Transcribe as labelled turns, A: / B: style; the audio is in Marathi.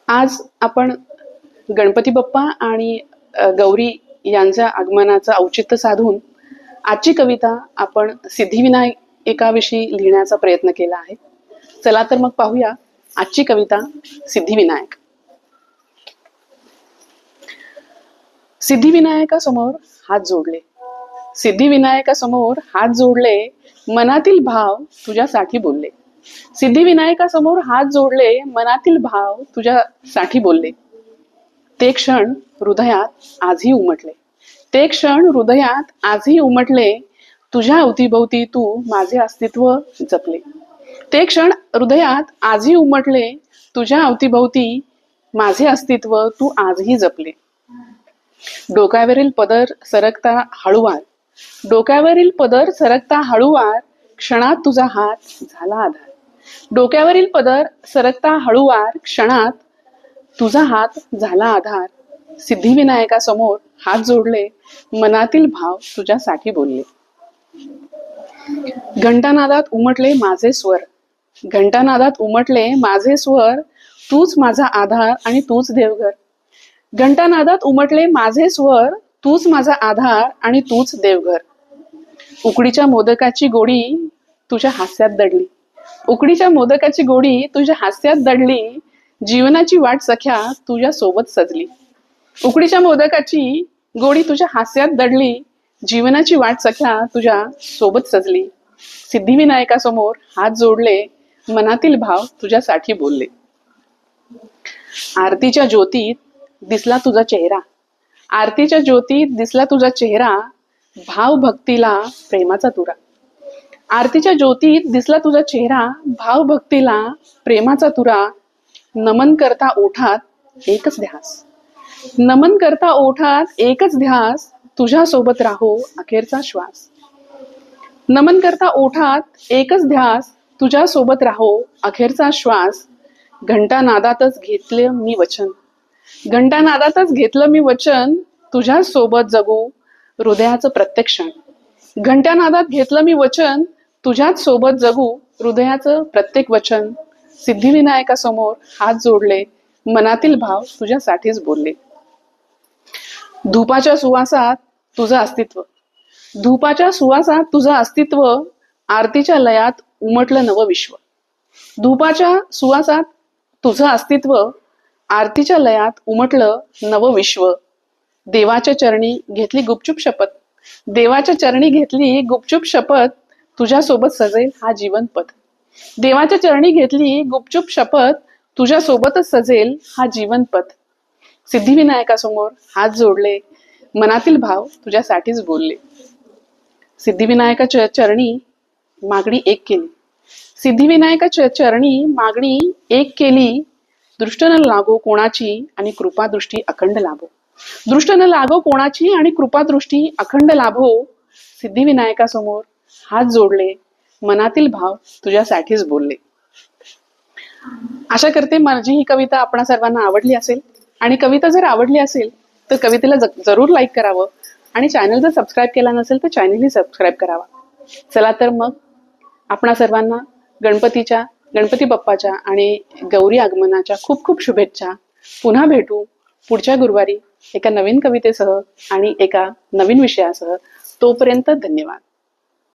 A: आज आपण गणपती बाप्पा आणि गौरी यांच्या आगमनाचं औचित्य साधून आजची कविता आपण सिद्धिविनायकाविषयी लिहिण्याचा प्रयत्न केला आहे. चला तर मग पाहूया आजची कविता सिद्धिविनायक. सिद्धिविनायकासमोर हात जोडले, सिद्धिविनायकासमोर हात जोडले, मनातील भाव तुझ्यासाठी बोलले. सिद्धिविनायकासमोर हात जोडले, मनातील भाव तुझ्यासाठी बोलले. ते क्षण हृदयात आजही उमटले, ते क्षण हृदयात आजही उमटले, तुझ्या अवतीभोवती तू माझे अस्तित्व जपले. ते क्षण हृदयात आजही उमटले, तुझ्या अवतीभोवती माझे अस्तित्व तू आजही जपले. डोक्यावरील पदर सरकता हळूवार, डोक्यावरील पदर सरकता हळूवार, क्षणात तुझा हात झाला आधार. डोक्यावरील पदर सरकता हळूवार, क्षणात तुझा हात झाला आधार. सिद्धिविनायकासमोर हात जोडले, मनातील भाव तुझ्यासाठी बोलले. घंटानादात उमटले माझे स्वर, घंटानादात उमटले माझे स्वर, तूच माझा आधार आणि तूच देवघर. घंटानादात उमटले माझे स्वर, तूच माझा आधार आणि तूच देवघर. उकडीच्या मोदकाची गोडी तुझ्या हास्यात दडली, उकडीच्या मोदकाची गोडी तुझ्या हास्यात दडली, जीवनाची वाट सख्या तुझ्या सोबत सजली. उकडीच्या मोदकाची गोडी तुझ्या हास्यात दडली, जीवनाची वाट सख्या तुझ्या सोबत सजली. सिद्धिविनायकासमोर हात जोडले, मनातील भाव तुझ्यासाठी बोलले. आरतीच्या ज्योतीत दिसला तुझा चेहरा, आरतीच्या ज्योतीत दिसला तुझा चेहरा, भाव भक्तीला प्रेमाचा तुरा. आरतीच्या ज्योतीत दिसला तुझा चेहरा, भाव भक्तीला प्रेमाचा तुरा. नमन करता ओठात एकच ध्यास, नमन करता ओठात एकच ध्यास, तुझ्या सोबत राहो अखेरचा श्वास. नमन करता ओठात एकच ध्यास, तुझ्या सोबत राहो अखेरचा श्वास. घंटानादातच घेतले मी वचन, घंटानादातच घेतलं मी वचन, तुझ्या सोबत जगू हृदयाचं प्रत्येक क्षण. घंटानादात घेतलं मी वचन, तुझ्याच सोबत जगू हृदयाचं प्रत्येक वचन. सिद्धिविनायकासमोर हात जोडले, मनातील भाव तुझ्यासाठीच बोलले. धुपाच्या सुवासात तुझं अस्तित्व, धुपाच्या सुवासात तुझं अस्तित्व, आरतीच्या लयात उमटलं नवं विश्व. धुपाच्या सुवासात तुझं अस्तित्व, आरतीच्या लयात उमटलं नवं विश्व. देवाच्या चरणी घेतली गुपचूप शपथ, देवाच्या चरणी घेतली गुपचूप शपथ, तुझ्यासोबत सजेल हा जीवनपथ. देवाच्या चरणी घेतली गुपचूप शपथ, तुझ्यासोबतच सजेल हा जीवनपथ. सिद्धिविनायकासमोर हात जोडले, मनातील भाव तुझ्यासाठीच बोलले. सिद्धिविनायकाच्या चरणी मागणी एक केली, सिद्धिविनायकाच्या चरणी मागणी एक केली, दृष्ट न लागो कोणाची आणि कृपादृष्टी अखंड लाभो. दृष्ट न लागो कोणाची आणि कृपादृष्टी अखंड लाभो. सिद्धिविनायकासमोर हात जोडले, मनातील भाव तुझ्यासाठीच बोलले. आशा करते माझी ही कविता आपणा सर्वांना आवडली असेल, आणि कविता जर आवडली असेल तर कवितेला जरूर लाईक करावं, आणि चॅनल जर सबस्क्राईब केला नसेल तर चॅनलही सबस्क्राईब करावा. चला तर मग आपणा सर्वांना गणपती बाप्पाच्या आणि गौरी आगमनाच्या खूप खूप शुभेच्छा. पुन्हा भेटू पुढच्या गुरुवारी एका नवीन कवितेसह आणि एका नवीन विषयासह. तोपर्यंत धन्यवाद.